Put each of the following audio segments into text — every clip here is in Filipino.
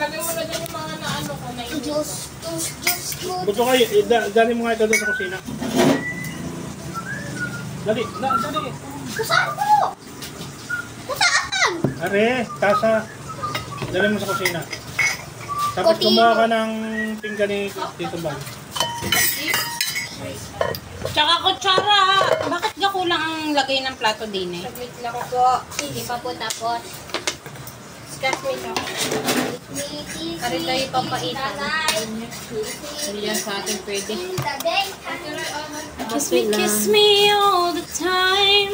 Lagay mo na dyan yung mga naano ko na yun. Diyos ko. Buto kayo, dali mo nga ito doon sa kusina. Dali. Kusaan ko? Kusaan? Are, tasa. Dali mo sa kusina. Tapos kumuha ka ng pinggan ni Tito Bal. Tsaka kutsara. Bakit ka kulang ang lagay ng plato din eh? Saglit lang po. Hindi pa po tapos. Excuse me na. Kari tayo papaitan. Hindi yan sa atin pwede. Kiss me all the time.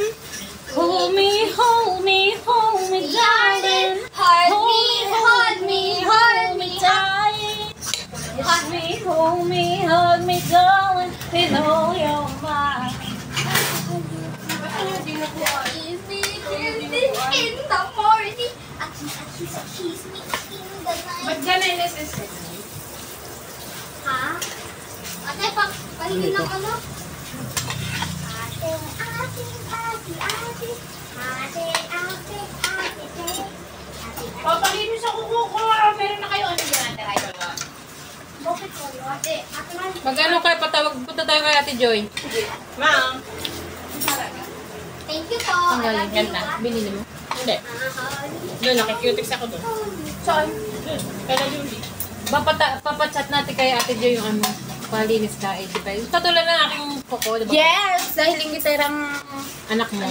Hold me, darling. Hold me tight. Hold me, darling. With all your might. In the morning. Kiss me in the night. Ba't gano'n yung SSS? Ha? Ate, pahingin ng ano? Papalinis ako ko. Meron na kayo. Ano dyan natin kayo? Bakit ko? Ate, Magkano kayo? Punta tayo kay Ate Joy. Ma'am. thank you po. Ang galing. Ganda. Binili mo? Hindi. Doon, nakikutix ako doon. Saan? Doon. Kaya Julie. Papachat natin kay Ate Joy yung ano. Palinis ka, 85. Katulad ng aking kuko, diba? Yes! Dahil yung gitarang Anak mo.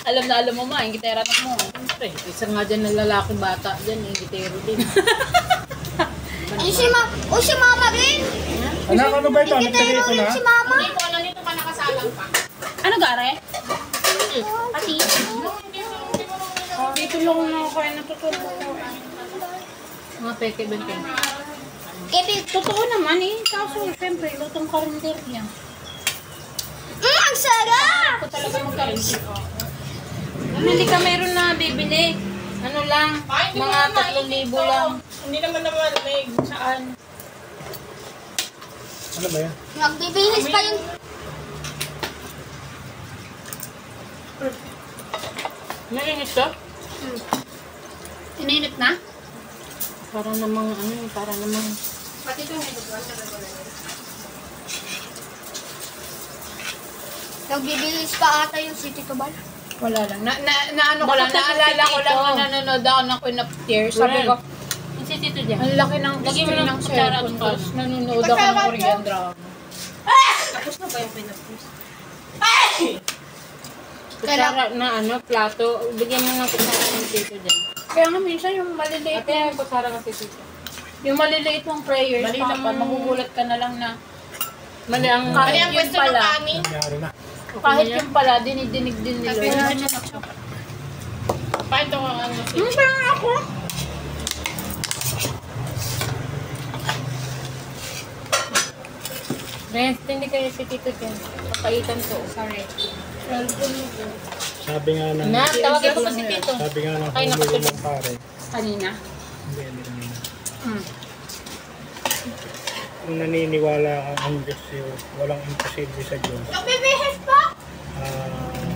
alam mo ma, yung gitara anak mo. Siyempre, isa nga dyan ng lalaki bata dyan, yung gitero din. si mama rin. Anak, ano ba ito? Nagtagay ko na? Si mama. Nandito ka nakasalang pa. Ano gare? Ati. Dito lang ako kayo natutulog ko. Mga peke, bente. Totoo naman eh. Kaso, siyempre, lutong karinder yan. Ang sarap! Ako talaga magkarinder. Hindi ka meron na bibili. Ano lang, mga 3,000 lang. Hindi naman may saan. Ano ba yan? Nagbibihis pa yung... Nalinis to? Tininit na? Para namang Pati ito may duguan na nagbibihis pa ata yung City Tubal. wala lang. Ano ko lang, naalala ko lang na nanonood ako ng Queen of Tears. Sabi ko, ang laki ng screen ng cellphone ko. Nanonood ako ng Korean drama. Tapos na ba yung Queen of Tears? Kutsara na ano, plato. Bigyan mo ng kutsara ng tito dyan. Kaya nga minsan yung maliliit yung kutsara kasi tito. Yung maliliit mong prayers, magugulat ka na lang na mali ang yung pala. Nangyari na. Kahit yung pala, dinidinig din nila. Paano ang ano? Parang ako. Rest, hindi kayo si Tito dyan. Papaitan ko. Sorry. Sabi nga ng... Tawagan ko pa si Tito. Sabi nga ng kumulo ng pare. Kanina? Hindi kanina. Kung naniniwala ang Diyos yun, walang imposible sa Diyos. Nagbibihis pa?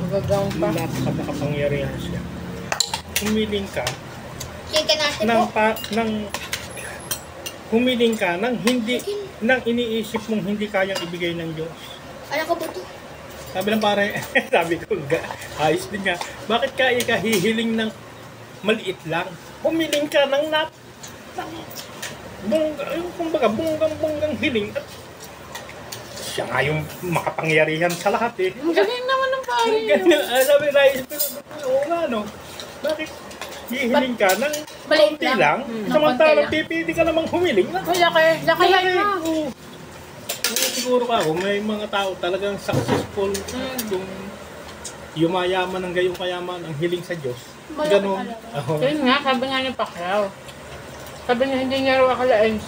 Magagaw pa. Napakapangyarihan siya. Humiling ka Chicken natin po. Humiling ka nang hindi nang iniisip mong hindi kayang ibigay ng Diyos. Ano ko ba ito? Sabi lang pare, sabi ko, ayos din nga. Bakit ka hihiling ng maliit lang? Humiling ka ng bonggang hiling. At siya nga yung makapangyarihan sa lahat eh. Ang galing naman ng pare. Sabi na, oo nga no. Bakit hihiling ka ng konti lang? Samantalang pipili ka namang humiling na. Laki na. Siguro ka, may mga tao talagang successful yung yumayaman ng gayong kayaman ang hiling sa Diyos. Ganun. Yun nga, sabi nga ni Pacquiao. Sabi niya, hindi niya raw akalain,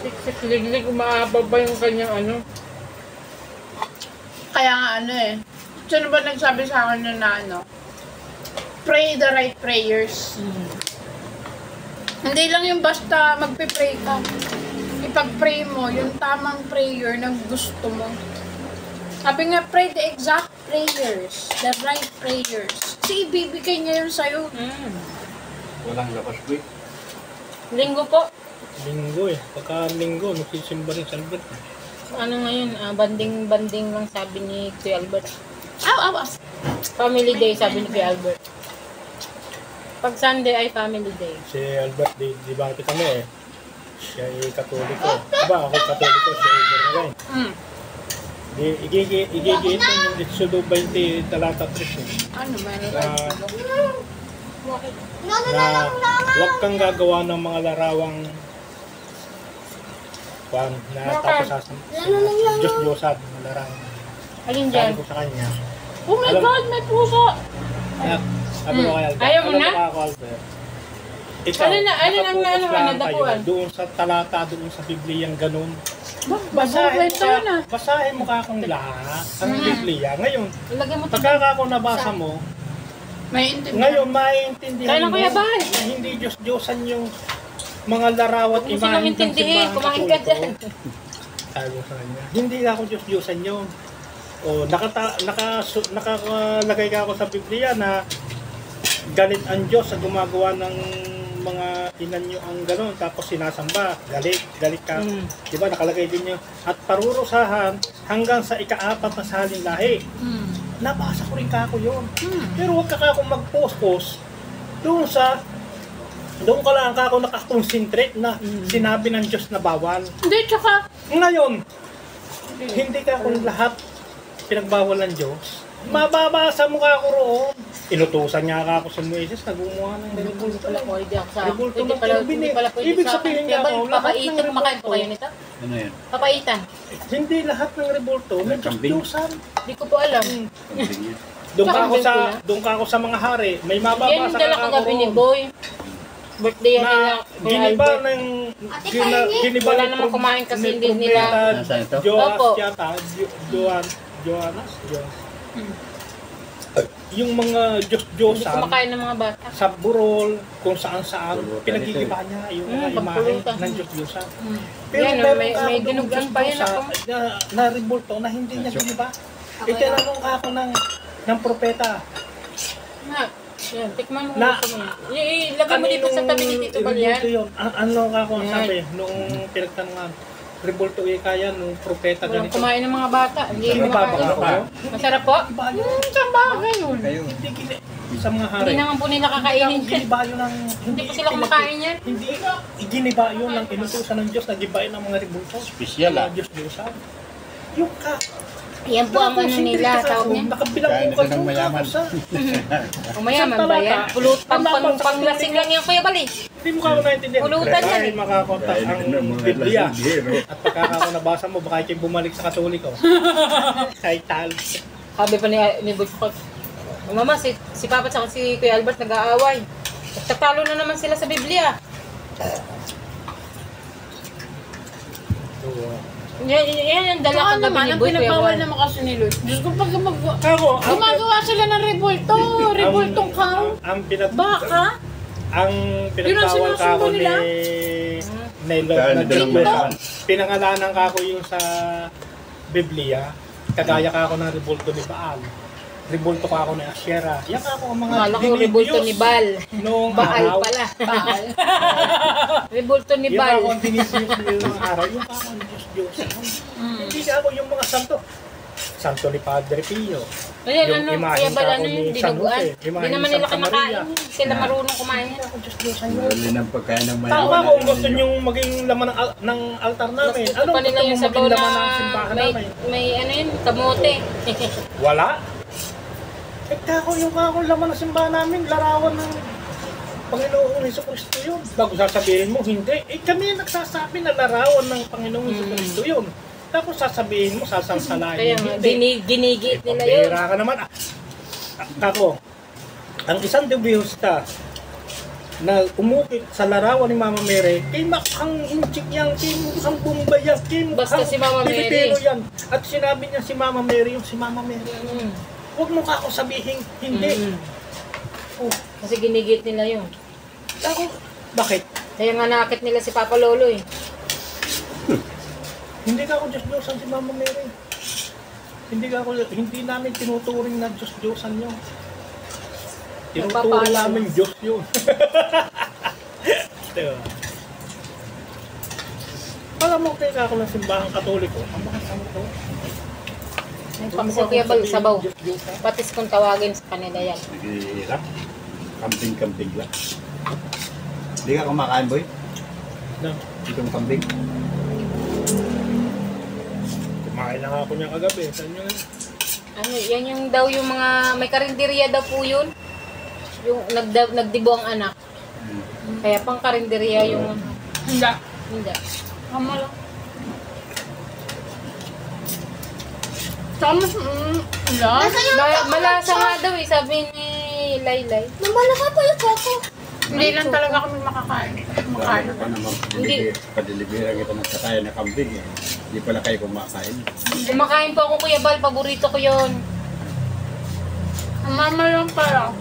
liglig, umaababa yung kanyang ano. Kaya nga ano eh. Sino ba nagsabi sa akin na ano? Pray the right prayers. Hindi lang yung basta magpe-pray ka. Ipag-pray mo yung tamang prayer na gusto mo. Sabi nga, pray the exact prayers. The right prayers. Kasi ibibigay niya yun sa'yo. Walang labas, boy. Linggo po. Linggo eh. Pagka linggo, nagsisimba rin sa Albert. Ano ngayon, banding lang sabi ni Kuya Albert. Aw. Family day sabi ni Kuya Albert. Pag Sunday ay family day. Si Albert, di ba kami eh. Siya ay katoliko. Diba ako katoliko, siya ay Bornagain. Igigiit yung Exodo 20 talata 3 eh. Ano meron? Na huwag kang gagawa ng mga larawang na tapos Diyos-Diyosan na larawang. Alin Sabi dyan? ko sa kanya. Oh my God, may puso! Sabi ko kay Albert. Ayaw mo na? Ako, Albert. Ikaw, Alin ang nakapokus lang nadapuan? kayo doon sa talata, doon sa Bibliyang ganun. Basahin Basahin mo ka kung lahat ang Biblia. Ngayon, Ilagay mo ito. pagka ako nabasa mo, May intindihan. ngayon maiintindihan Kaya lang, mo Kuya Bay. na hindi Diyos-Diyosan yung mga larawat Huwag mo silang imahin ng intindihin. simbahan Kumain ka katoliko. dyan. Sabi ko sa kanya, hindi ako Diyos-Diyosan yun. O nakalagay ka ako sa Biblia na galit ang Diyos sa gumagawa ng mga inan nyo ang gano'n, tapos sinasamba, galit ka. Diba, nakalagay din nyo. At parurusahan hanggang sa ika-4 na saling lahi. Nabasa ko rin kako yun. Pero huwag ka akong mag-post doon ka lang ako nakakonsentrate na sinabi ng Diyos na bawal. Hindi, tsaka, Ngayon, hindi ka kung lahat pinagbawal ng Diyos. Mababasa mo ka ako roon. Inutusan niya ako sa Moises na gumawa ng rebulto. Rebulto ng Hindi pala pwede Ibig sa sabihin akin. niya Kaya ako, ba, lahat ng papaitan, kumakain po kayo nito? Ano yan? Papaitan. Hindi lahat ng rebulto may Kambing? Diyos-Diyosan. Hindi ko po alam. Kambing yan. Doon ka ako sa mga hari. May Yan mababasa yung dala ka kagabi ni ako Boy. Birthday yan nila. na Kuya giniba Albert. ng Wala namang kumain kasi hindi nila- Nasaan ito? Joas Opo. yata. Joanas? Yung mga Hindi Diyos-Diyosan kumakain ng mga bata. sa burol, kung saan-saan, Burol, pinagigiba niya yung mga imahe pagpulutan. ng Diyos-Diyosan. Yan, meron may- ka may doon dinugan pa yan Diyos-Diyosan na rebulto na hindi niya giniba. Itinanong ka ako ng propeta. Na, yan, tikman mo Na- gusto mo. Ilagay mo dito sa tabi ni Tito Balyan. rebulto yun? Ano ka ako Yan. sabi nung pinagtanungan? Rebulto kaya nung propeta Walang ganito. kumain ng mga bata. Hindi Sino ba kumakain. ako? Masarap po? Giniba yun. Saan ba ganun? Kayo. Hindi sa mga hari. Hindi naman po nila kakainin yan. Giniba yun ng... Hindi po sila kumakain yan. Hindi, iginiba yun ng inutusan ng Diyos na gibain ng mga rebulto. Special ah. Diyos-Diyosan. Yung ka. Yan po ang ano nila. Tawag niya. Nakabilang Kain mo ka ng mayaman. Umayaman ba yan? Pulot, panglasing lang yan, Kuya Bali. Hindi mo ka ako naintindihan. Pulutan yan Dahil makakontak Kain ang ka ng mga Biblia. lasingero. At pagka ako nabasa mo, baka kayo bumalik sa Katoliko. Kahit tal. Sabi pa ni Butchkot, Mama, si Papa at si Kuya Albert nag-aaway. Tatalo na naman sila sa Biblia. Yan ang dala Saka kagabi naman, ni ang Boy, Kuya pinagbawal Bal. naman kasi ni Lord. Diyos ko, pag Ako, gumagawa sila ng revoltong cow. ang Baka? ang Yun ang pinagbawal ka ako sinusundo ni nila? Lord Kaya na dalang Diyos. mayaman. Pinangalanan ka ako yung sa Biblia. Kagaya ka ako ng rebulto ni Baal. Rebulto ka ako ni Asherah. Yan ka ako ang mga Akala ko rebulto ni Bal. Noong Baal araw. pala. Rebulto ni Yung Bal. ako ang dinisiyos noong araw. Yung ako ang Diyos. Hindi ka ako yung mga santo. Santo ni Padre Pio. Ayan, Yung ano, imahe Kuya Bal, ka ano ako ni yung San dinuguan. Jose, imahe Hindi ni naman nila Santa Maria. kinakain. Sila marunong kumain. Ako Diyos sa'yo. Dali ng pagkain ng Tama mayaman. kung gusto nyo maging laman ng altar namin. Gusto Anong pa nila gusto yung mo sabaw maging na laman ng simbahan namin? may ano yun, kamote. Wala. Kako yung ako laman ng simbahan namin, larawan ng Panginoong Jesucristo yun. Bago sasabihin mo, hindi. Kami nagsasabi na larawan ng Panginoong Jesucristo yun. Tapos sasabihin mo, sasamsalahin Kaya mo, nga, hindi. ginigit nila yun. Pambihira ka naman. Kako, ang isang debihista na umukit sa larawan ni Mama Mary, kay makhang inchik yan, kay makhang bumbay yan, kay Basta makhang si Mama Mary. Pilipino yan. At sinabi niya si Mama Mary, yung si Mama Mary. Huwag mo ka ako sabihin, hindi. Oh, Kasi ginigit nila yun. ako, bakit? Kaya nga nakakit nila si Papa Lolo eh. Hindi ka ako Diyos-Diyosan si Mama Mary. Hindi namin tinuturing na Diyos-Diyosan yun. Tinuturing Nagpapaalam. namin Diyos yun. Diba? Alam mo, kaya ako ng simbahan katoliko. Ang mga santo. Ay, pang si Kuya Bal, sabaw. Patis kung tawagin sa kanila yan. Naghihirap. Kambing-kambing lang. Hindi ka kumakain, boy? No. Itong kambing. Kumain na nga ako niya kagabi. Saan nyo yun? Ano, yan yung daw yung mga, may karinderya daw po yun. Yung nagdibo ang anak. Kaya pang karinderya yung, Hindi. hindi. Tama lang. Tama. Wala. Malasa nga daw eh, sabi ni Laylay. Namalaka pa yung koko. Hindi lang talaga kami makakain. Kaya pa naman padilibiran kita ng sakaya na kambing eh. Hindi pala kayo kumakain. Kumakain po ako Kuya Bal, paborito ko yun. Ang mama lang pala.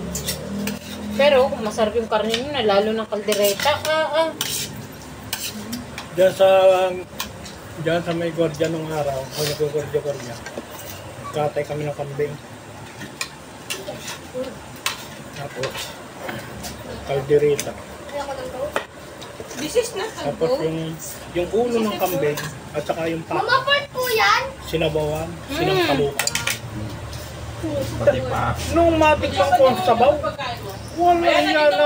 Pero kung masarap yung karne nyo na, lalo ng kaldereta, Diyan sa may gwardiya nung araw, o nag-gwardiya-gwardiya. Katay kami ng kambing. Tapos, kaldereta. This is not Tapos yung ulo ng kambing at saka yung Mama paa, part po yan. sinabawan, sinampalukan. Pati pa. Nung matikman ko ang sabaw, wala nga na,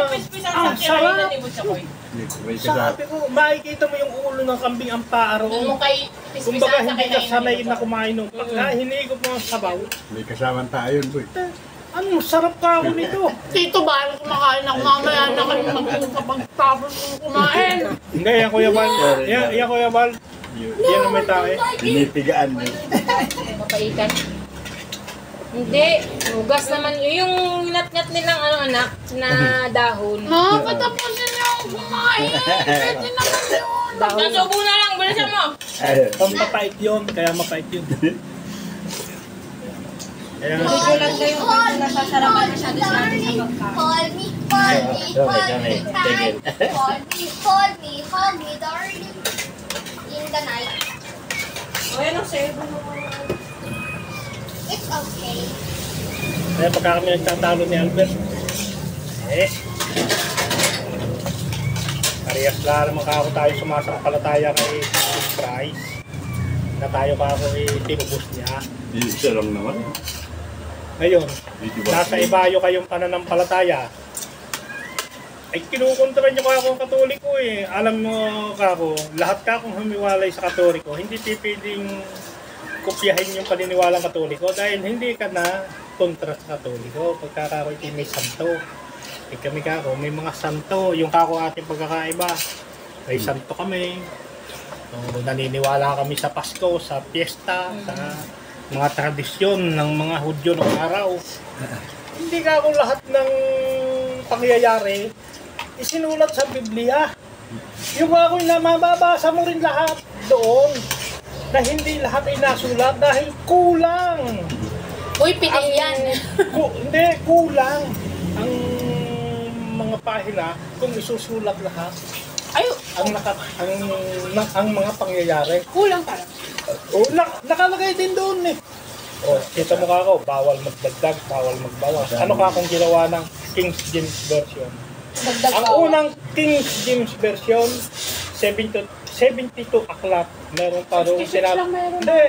ang sarap. May kasama. Sabi ko, makikita mo yung ulo ng kambing ang paa roon. kay Kumbaga hindi ka sanay na kumain nung pagka hinigop mo ang sabaw, May kasamang tayo yun, boy. ano, sarap ka ako nito. Tito ba, kumakain ako mamaya na kami magpapagtapos kong kumain. Hindi, yan Kuya Bal. Yan Kuya Bal. Yan ang may tae. Pinipigaan mo. mapaikan. Hindi, hugas naman. Yung nat-nat nilang anak na dahon. Ma, patapusin niyo ako kumain. Pwede naman yun. Dahon. Nasubo na lang, bilisan mo. Pampapait yun, kaya mapait yun. Kaya nga, Call me, call me, darling. In the night. It's okay. kaya pagka kami nagtatalo ni Albert, parehas lang naman ka ako tayo sumasampalataya kay Jesus Christ na tayo ka ako tinubos niya. Isa lang naman. Ngayon, nasa ibayo kayong pananampalataya, ay kinukontra niyo ka akong katoliko eh. Alam mo ka ako, lahat ka akong humiwalay sa katoliko, hindi pwedeng kopyahin yung paniniwalang katoliko dahil hindi ka na kontra sa katoliko. Pagkakaroon may santo. Eh kami kako, may mga santo. Yung kako ating pagkakaiba, may santo kami. So, naniniwala kami sa Pasko, sa piyesta, sa mga tradisyon ng mga Hudyo ng araw. Hindi ka ako lahat ng pangyayari isinulat sa Biblia. Yung ako na mababasa mo rin lahat doon na hindi lahat ay nasulat dahil kulang. Uy, pili yan. Hindi, kulang ang mga pahina kung isusulat lahat. Ay, Ang mga pangyayari. kulang pala. O, nakalagay din doon eh. O, kita mo ka ako, bawal magdagdag, bawal magbawas. Ano ka kung ginawa ng King James Version? Dagdag Ang pa. unang King James Version, 72 aklat. Meron pa rin 66 lang meron. Hindi,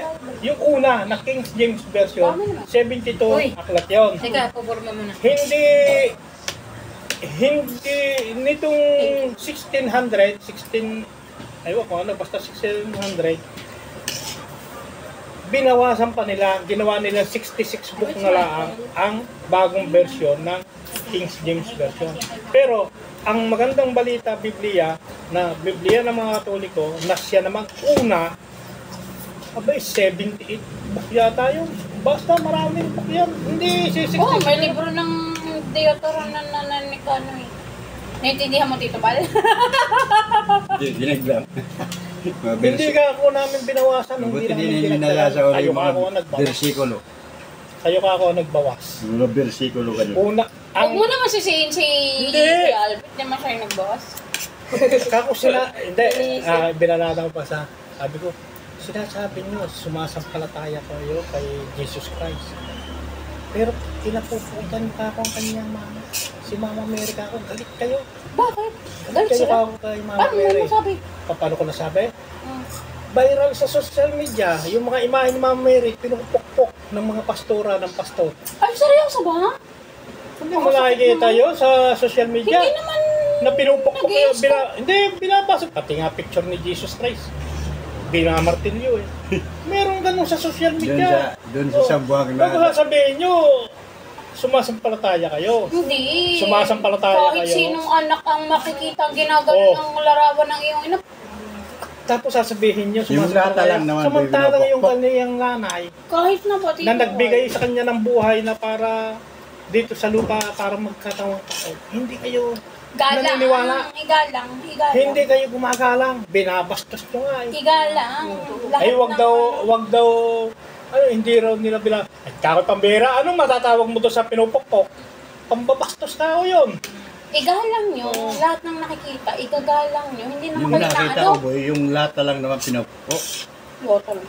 yung una na King James Version, 72 aklat yon. Teka, puporma muna. Hindi nitong 1600, aywa ko ano, basta 1600, binawasan pa nila, ginawa nila 66 book na lang ang bagong version ng King James Version. Pero, ang magandang balita, Biblia ng mga Katoliko, na siya naman una, abay, 78 book yata yun. Basta maraming book yan. Hindi, 66. Oh, may libro ng Deuteronomy na ano eh. Naintindihan mo, Tito Bal? Dinaglam. Hindi ka ako namin binawasan. Mabuti namin din yung pinagtalan. nalasa ko Kayo yung ka mga ako nagbawas. bersikulo. Kayo ka ako nagbawas. Mga bersikulo ka dyan. Una, Huwag mo naman sisihin si Hindi. Albert. Hindi naman siya yung nagbawas. kako sila, hindi, binalada ko pa sabi ko, sinasabi nyo, sumasampalataya kayo kay Jesus Christ. Pero kinapuputan ka ako ang kanyang mama. Si Mama Mary ka ako, galit kayo. Bakit? Galit Galit kayo sila? ka ako kay Mama Paano Mary. mo sabi? Paano ko nasabi? viral sa social media, yung mga imahe ni Mama Mary, pinupukpok ng mga pastora ng pastor. Ay, seryoso ba? Hindi mo nakikita yun sa social media? Hindi naman Na pinupukpok yun, nag-i-stop. hindi, binabasa. Pati nga picture ni Jesus Christ. Binamartilyo eh. Meron ganun sa social media. Doon sa Sambuang Bago na sasabihin nyo, sumasampalataya kayo. Hindi. Sumasampalataya Kahit kayo. sinong anak ang makikita ang ginagawa Oh. ng larawan ng iyong ina. Tapos sasabihin nyo, Yung lata lang naman, samantalang baby, yung kaniyang nanay, Kahit na pati na nagbigay sa kanya ng buhay na para dito sa lupa para magkatawang tao. Hindi kayo naniniwala. Igalang. Hindi kayo gumagalang. Binabastos nyo nga eh. Igalang. Ay, wag daw, ano, hindi raw nila ay, kakoy pambira, anong matatawag mo to sa pinupukpok? Pambabastos tao yun. Igalang nyo. Lahat ng nakikita, igagalang nyo. Hindi naman yung kayo na nakita ano. ko boy, yung lata lang naman pinupukpok. Lota lang.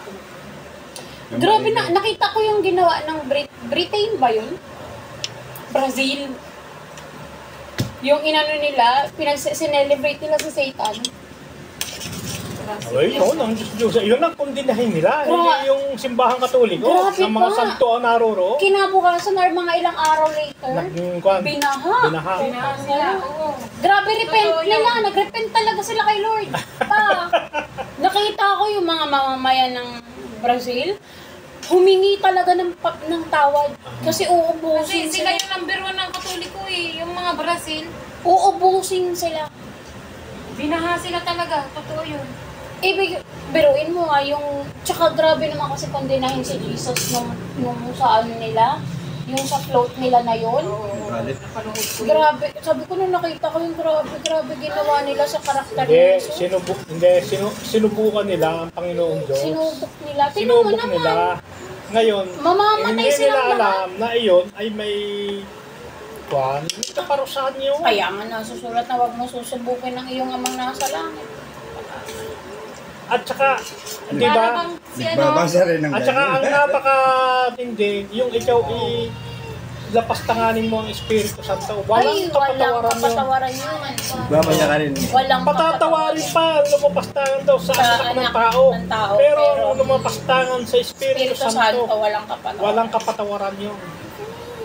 Grabe na, nakita ko yung ginawa ng Britain ba yun? Brazil. Yung inano nila, sinelebrate nila sa Satan. Ay, yun, ang Diyos. Yun ang kundinahin nila. Hindi yung simbahang katoliko. Grabe Ng mga pa. santo ang naroro. Kinabukasan or mga ilang araw later, Binaha. Binaha sila. Grabe, repent nila. Nag-repent talaga sila kay Lord. Nakita ko yung mga mamamayan ng Brazil, humingi talaga ng tawad. Kasi Kasi uubusin sila sila. yung number 1 ng Katoliko eh, yung mga Brazil. Uubusin sila. Binaha sila talaga, totoo yun. Biruin mo nga yung, tsaka grabe naman kasi kondinahin si Jesus nung sa ano nila, yung sa float nila na yun. Galit. Grabe, sabi ko nung nakita ko yung grabe ginawa nila sa karakter ni Jesus. Sinubukan nila ang Panginoong Diyos. Sinubok nila. Tingnan mo Sinubok naman. nila. Ngayon, Mamamatay hindi nila silang alam na iyon ay may kaparusahan niyo. Kaya nga nasusulat na huwag mo susubukin ng iyong amang nasa langit. At saka, di Para ba? bang si ano, Nagbabasa rin ng At saka ang napakatindi, yung ikaw lapastanganin mo ang Espiritu Santo. Walang kapatawaran mo. kapatawaran yun. Nagbabasa ka rin. Walang Patatawarin pa, lumapastangan daw sa anak ng tao. ng tao, Pero pero lumapastangan sa Espiritu Espiritu Santo, Santo, walang kapatawaran. walang kapatawaran yun.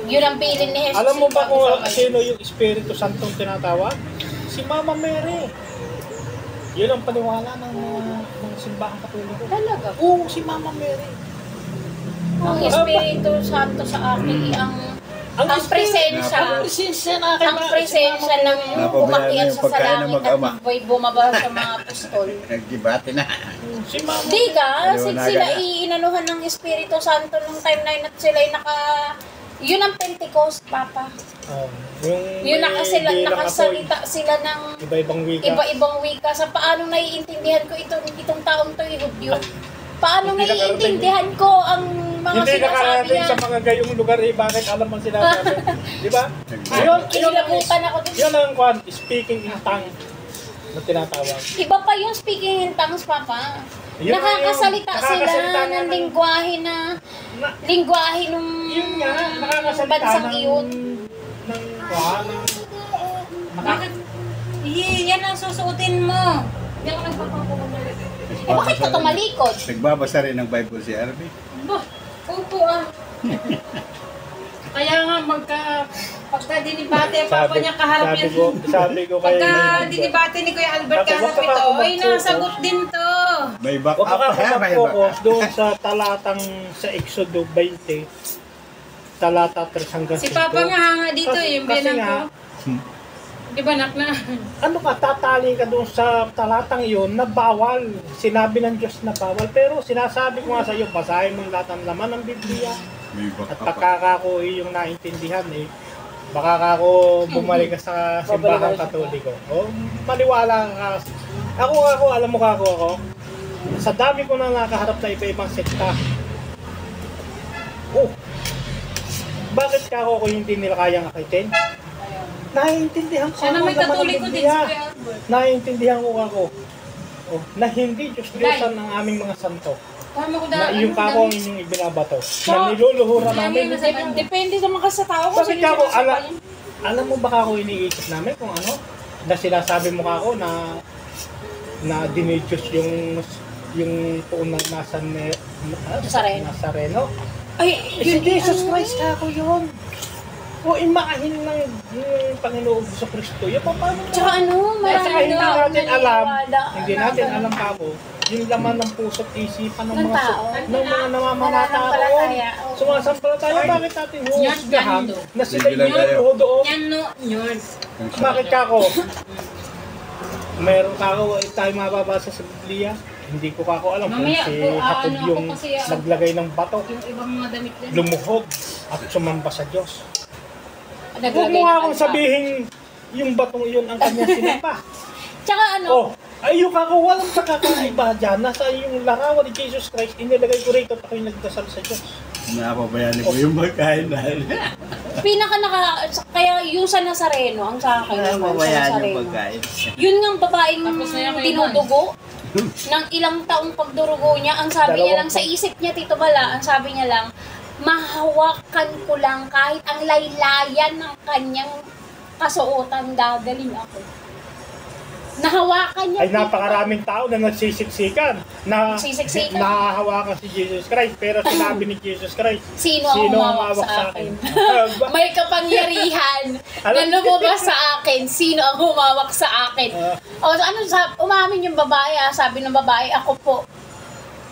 Yun ang pilin ni Jesus. Alam mo ba kung Sabi sa sino yung Espiritu Santo tinatawag? Si Mama Mary. Yun ang paniwala ng simbahang katoliko. Talaga. Oo, si Mama Mary. Ang Espiritu Santo sa akin, ang presensya. Ang presensya na Ang presensya ng Napabayaan umakyat na yung sa pagkain ng langit mag-ama. at may bumaba sa mga apostol. Nagdibate na. Si Mama. Di ka, Maliwanagan sila na. iinanuhan ng Espiritu Santo nung time na yun at sila yun ang Pentecost, Papa. Yun nakasalita sila ng Iba-ibang wika. iba-ibang wika. Sa paano naiintindihan ko itong taong to Hudyo? Paano Hindi naiintindihan ko ang mga Hindi sinasabi nakarating niya? sa mga gayong lugar bakit alam ang sinasabi. Di ba? Yun, Kinilabutan ako dun. yun ang kwan, speaking in tongue na tinatawag. Iba pa yung speaking in tongues, Papa. Yun Nakakasalita yung- nakakasalita sila nga ng lingwahe nung Yun nga, nakakasalita bansang iyon. ng kwan, bakit? Yan ang susuotin mo. Hindi ako nagpapakulit. Bakit ka tumalikod? Nagbabasa rin ng Bible si Arby. Bah, upo ah. Kaya nga pagka dinibate ang papa niya kaharap yan. sabi ko kay Pagka dinibate ni Kuya Albert Sabi, kaharap huwag ka ito, ay mag-focus. nasagot din to. May back Huwag up. ka May back mag-focus up. doon sa talatang sa Exodo 20, talata 3 hanggang 5. Si Papa nga hanga dito, Kasi- yung kasi bilang nga, ko. Di ba nak na? ano ka, tatali ka doon sa talatang iyon na bawal. Sinabi ng Diyos na bawal. Pero sinasabi ko nga sa iyo, basahin mo lahat ng laman ng Biblia. May back At up. pagkakako yung naintindihan baka ako bumalik ka sa simbahang katoliko. O, maniwala ka. Ako, alam mo ako. Sa dami ko na nakaharap sa iba-ibang sekta. Oh, bakit ako hindi nila kayang akitin? Naiintindihan ko Siya ang na may laman ng katoliko din si Biblia. Kuya Albert. Naiintindihan ko ako. Oh, na hindi Diyos-Diyosan ng aming mga santo. Tama ko Na iyong kako ang inyong ibinabato. Na So, niluluhuran namin. Depende naman kasi sa tao kung Bakit sino kako, sinasakal yun. alam mo ba kako iniisip namin kung ano? Na sinasabi mo kako na dinidiyos yung poon ng Nazareno. Nazareno. Ay, Si Jesus Christ ako yun. O imahin ng Panginoon sa Kristo. Yan pa paano? Tsaka ano, At saka hindi daw natin alam, naniniwala. hindi natin alam pa po, yung laman ng puso't isipan ng Ng mga tao. ng mga namamanatao. Nananampalataya. Sumasampalataya, bakit natin huwasgahan na sila Hindi lang tayo. yung doon? Yan no, yun. Bakit ka ako? Meron ka ako, tayo mababasa sa Biblia. Hindi ko ka ako alam kung Mamaya si po, Jacob ako yung kasi, naglagay ng bato, Yung ibang mga damit din. lumuhod at sumamba sa Diyos. Huwag Naglagay mo nga ng akong alpa. sabihin yung batong iyon ang kanya sinapa. Tsaka ano, Oh, ayun ako, walang pakakaiba dyan. Nasa yung larawan ni Jesus Christ, inilagay ko rito at ako'y nagdasal sa Diyos. Napabayaan mo yung magkain dahil. kaya yung sa Nazareno, ang sa akin naman, sa Napabayaan yung Nazareno. pagkain. Yun nga babaeng Tapos na yung dinudugo ng ilang taong pagdurugo niya, ang sabi niya lang sa isip niya, Tito Bala, ang sabi niya lang, mahawakan ko lang kahit ang laylayan ng kanyang kasuotan, gagaling ako. Nahawakan niya. Ay napakaraming tao na nagsisiksikan na Nagsisiksikan. nahahawakan si Jesus Christ. Pero sinabi ni Jesus Christ, Sino ang humawak sa akin? May kapangyarihan na lumabas sa akin. Sino ang humawak sa akin? O ano, umamin yung babae, sabi ng babae, ako po.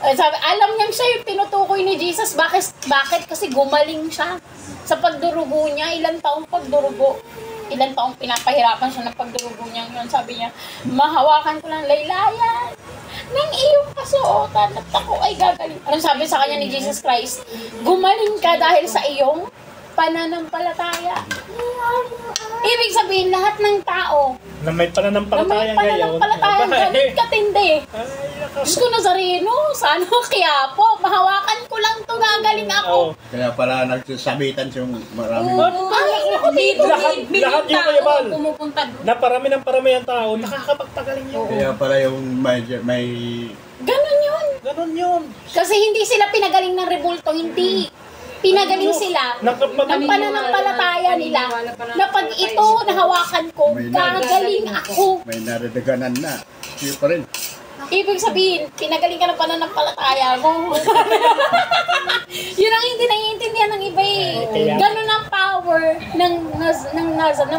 Sabi, alam niya siya yung tinutukoy ni Jesus. Bakit? Kasi gumaling siya sa pagdurugo niya. Ilang taong pagdurugo. Ilang taong pinapahirapan siya ng pagdurugo niya. Yun, sabi niya, mahawakan ko lang laylayan ng iyong kasuotan at ako ay gagaling. Anong sabi sa kanya ni Jesus Christ? Gumaling ka dahil sa iyong pananampalataya. Ibig sabihin, lahat ng tao na may na pananampalataya may ngayon. pananampalataya, ganit katindi. Ay, Diyos ko, Nazareno, sana Quiapo, mahawakan ko lang to, gagaling ako. oh. Kaya pala nagsasabitan yung maraming. Ay, ako dito, Lahat yung kayabal. pumupunta doon. Na parami ang tao, nakakapagpagaling yun. Kaya pala yung may Ganon yun. Ganon yun. Kasi hindi sila pinagaling ng rebulto, hindi. Pinagaling sila ng pananampalataya nila na pag ito nahawakan ko, gagaling ako. may naradaganan na. Yun pa rin. Ibig sabihin, pinagaling ka ng pananampalataya mo. Yun ang hindi naiintindihan ng iba eh. Kaya- Ganon ang power ng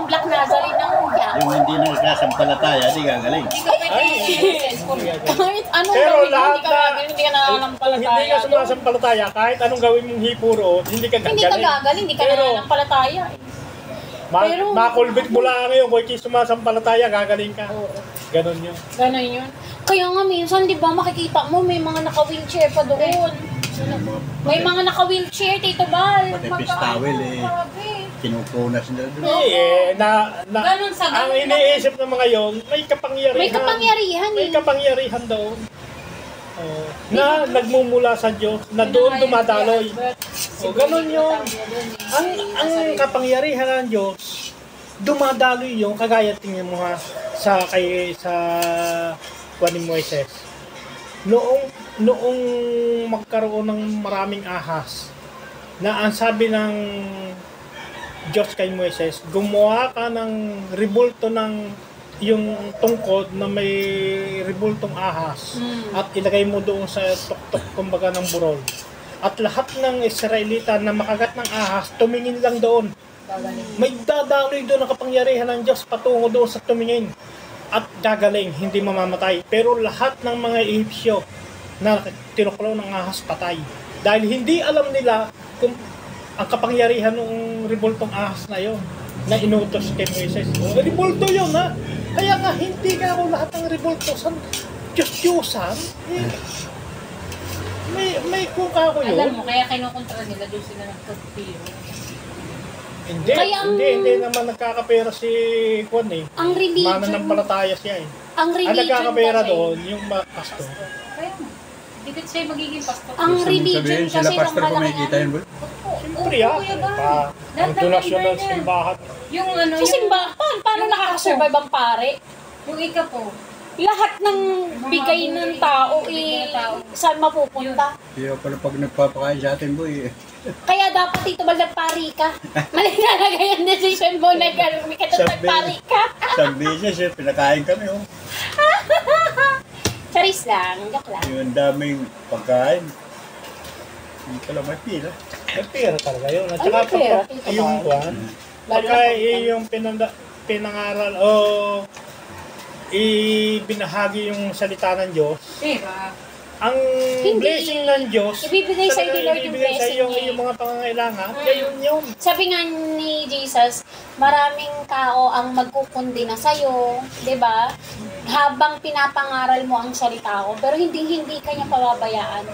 Black Nazarene ng Quiapo. Yung hindi nagsasampalataya, di gagaling. Kahit anong Pero gawin mo, lahat hindi ka gagaling, hindi ka Kung nananampalataya. hindi ka sumasampalataya, kahit anong gawin mong hipuro, hindi ka Hindi ka gagaling. gagaling, hindi ka Pero, nananampalataya. Pero- makulbit mo lang ngayon, kung hindi sumasampalataya, gagaling ka. Ganon yun. Ganon yun. Kaya nga minsan, di ba, makikita mo, may mga naka-wheelchair pa doon. May mga naka-wheelchair, Tito Bal. Pati pistawel eh. Grabe. Kinukunas nila doon. Ganon sa ang ganon. iniisip ng mga yon, may kapangyarihan. May kapangyarihan May eh. kapangyarihan daw. Oh, na nagmumula sa Diyos, na doon dumadaloy. O, ganun yun. Ang kapangyarihan ng Diyos, dumadaloy yung kagaya tingnan mo ha sa Juan ni Moises. Noong magkaroon ng maraming ahas, na ang sabi ng Diyos kay Moises, gumawa ka ng rebulto ng yung tungkod na may rebultong ahas at ilagay mo doon sa tuktok kumbaga ng burol. At lahat ng Israelita na makagat ng ahas, tumingin lang doon. May dadaloy doon ang kapangyarihan ng Diyos patungo doon sa tumingin. At gagaling, hindi mamamatay. Pero lahat ng mga Ehipsyo na tinuklaw ng ahas, patay. Dahil hindi alam nila kung ang kapangyarihan ng rebultong ahas na yon na inutos kay Moises. Rebulto yun ha! Kaya nga hindi ka ako lahat ng rebulto sa Diyos-Diyosan. May kung ako yun. Alam mo, kaya kinukontra nila doon sila nagkatipiro. Hindi, Kaya ang- hindi naman nagkakapera si Juan eh. Ang religion, Mananampalataya siya eh. ang Ang religion nagkakapera kasi, doon, yung pastor. kaya mo, hindi siya magiging pastor. Ibig Ang religion sabihin, kasi sila ng pastor malaking kumikita yun, boy? Siyempre ah, ang donasyon ng simbahan. Yung ano, sa simbahan, paano nakakasurvive ang pare? Yung ika po. Lahat ng bigay ng tao, saan mapupunta? Kaya pala pag nagpapakain sa atin, boy. Kaya dapat dito ba nagpari ka? Mali nalagay ang decision mo na nagpari ka. Sa business, pinakain kami, oh. Charis, lang. Joke lang. Yung daming pagkain. Hindi pala may pila. May pera talaga yun. At Ay, saka may pera, pagka- Tito yung Carl. kwan, Lalo pagka na pagka- yung pinangaral o ibinahagi yung salita ng Diyos, Diba? ang Hindi. blessing ng Diyos, Ibibigay sa'yo ni Lord yung ibibigay blessing sa'yo niya eh. yung mga pangangailangan, kaya yun. Sabi nga ni Jesus, maraming tao ang magkukundi na sa'yo, di ba? Habang pinapangaral mo ang salita ko, pero hindi kanya pababayaan.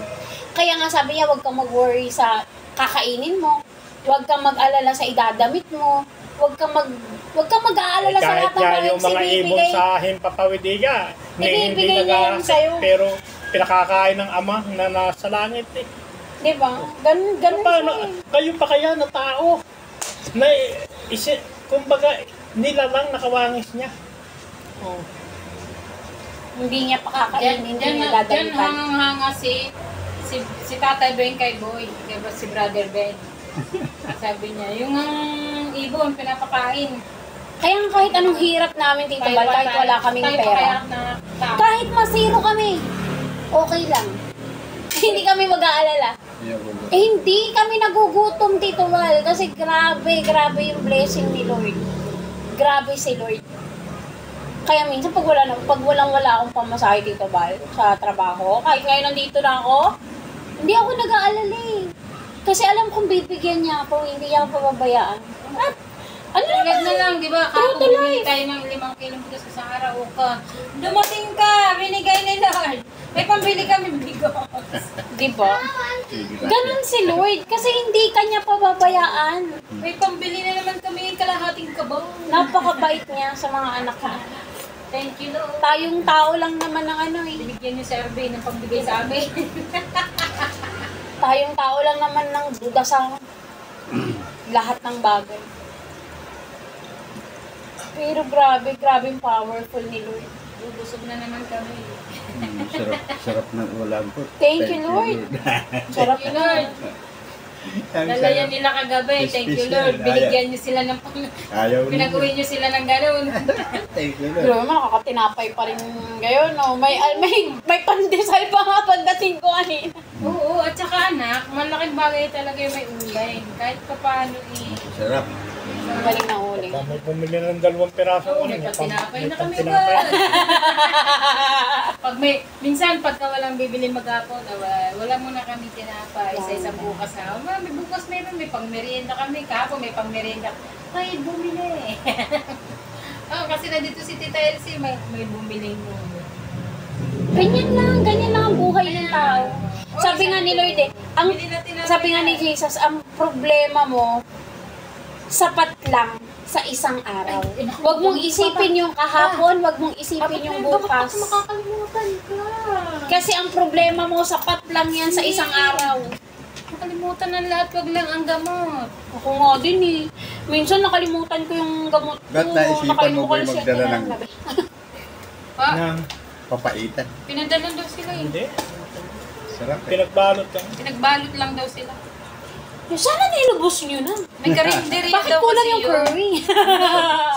Kaya nga sabi niya, huwag kang mag-worry sa kakainin mo, huwag kang mag-alala sa idadamit mo, huwag kang mag-aalala sa Kahit lahat ng nga bagay yung mga ibon ibibigay. sa himpapawidiga, hindi Ibibigay niya yan sa'yo. nag-aasik, pero pinakakain ng ama na nasa langit eh. Di ba? Ganun Paano, siya eh. kayo pa kaya na tao na kumbaga nilalang nakawangis niya. Oh. Hindi niya pakakainin, hindi Diyan niya diyan dadalitan. hangang-hanga si Tatay Ben kay Boy, si Brother Ben. Sabi niya, yung ibon pinapakain. Kaya nga kahit anong hirap namin, Tito Bal, kahit wala kaming tayo pera. kaya na tao. Kahit masiro kami, okay lang. Hindi kami mag-aalala. Hindi kami nagugutom, Tito Val, kasi grabe yung blessing ni Lord. Grabe si Lord. Kaya minsan pag walang-wala akong pamasahe, Tito Val, sa trabaho, kahit ngayon nandito na ako, hindi ako nag-aalala eh. Kasi alam kong bibigyan niya ako, hindi niya ako pababayaan. At, ano Tulad naman? na lang, di ba? True Kako to bumili life. tayo ng 5 kilong bigas sa araw ka. Dumating ka, binigay ni Lord. May pambili kami bigos. Di ba? Ganon si Lord, kasi hindi kanya pababayaan. May pambili na naman kami, kalahating kabaw. Napakabait niya sa mga anak niya. Thank you, Lord. Tayong tao lang naman ng ano eh. Binigyan niyo si Arvin ng pambigay sa amin. Tayong tao lang naman ng duda sa lahat ng bagay. Pero grabe yung powerful ni Lord. Busog na naman kami. Sarap ng ulam po. Thank you, Lord. Sarap Thank you, Lord. Nalayan nila kagabi. Thank you, Lord. Binigyan niyo sila ng Ayaw pinag-uwi niyo sila ng gano'n. Thank you, Lord. Grabe, nakakatinapay pa rin ngayon, no? May pandesal pa nga pagdating ko kanina. Oo, at saka anak, malaking bagay talaga yung may ulay. Kahit pa paano Sarap. Ang galing na huli. Baka may bumili ng 2 pirasong Oo, uling. may patinapay na kami patinapay. Pag minsan pagka walang bibili maghapon, wala muna kami tinapay sa isang bukas ha. May bukas meron, may pangmerienda kami. Kahapon may pangmerienda. Ay, bumili. Oh, kasi nandito si Tita Elsie, may bumili mo. Ganyan lang ang buhay ng tao. Sabi nga ni Lord eh, sabi nga ni Jesus, ang problema mo, sapat lang sa isang araw. Huwag mong isipin yung kahapon, huwag mong isipin yung bukas. Makakalimutan ka. Kasi ang problema mo, sapat lang yan sa isang araw. Makalimutan ng lahat, wag lang ang gamot. Ako nga din eh. Minsan nakalimutan ko yung gamot ko. Ba't naisipan mo ba yung Nakalimutan ko magdala siya ng- gabi. Pa, Nang, Papaitan. pinadalan daw sila eh. hindi. Sarap eh. Pinagbalot ka. Pinagbalot lang daw sila. Sana nilubos nyo na. May karinderya Bakit daw kulang kasi yung yun. curry?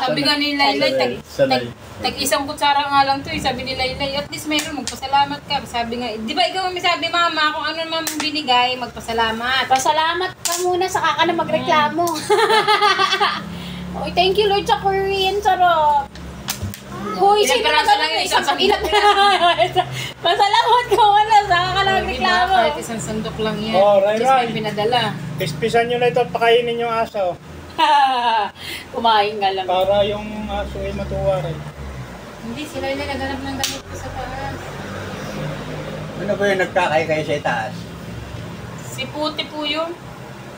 Sabi nga ni Laylay, Sanay. tag-isang kutsara nga lang to eh. Sabi ni Laylay, at least mayroon, magpasalamat ka. Sabi nga, di ba ikaw ang sabi, mama, kung ano naman binigay, magpasalamat. Pasalamat ka muna, saka ka na magreklamo. Oy, thank you Lord sa curry. Ang sarap. Hoy, Ilang sino na piraso lang yun? Isang ilang Pasalamat ka muna, saka ka na magreklamo. Kahit isang sandok lang yan. Oh, Ray, Just may Ray. pinadala. Ispisan nyo na ito at pakainin yung aso. Kumain nga lang. Para yung aso ay matuwa rin. Hindi, sila yung naghanap ng gamit ko sa taas. Ano ba yung nagkakay sa itaas? Si Puti po yun.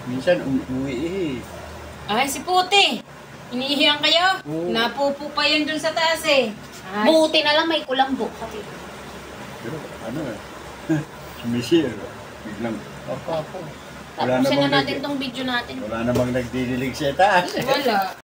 Minsan umuwi eh. Ay, si Puti! Iniihiyan kayo? Oo. Napupo pa yun dun sa taas eh. Ay, Buti na lang may kulambo. Pero ano eh. Sumisir. Biglang. Wala Tapusin na namang natin nag- tong video natin. Wala namang nagdidilig sa itaas. wala.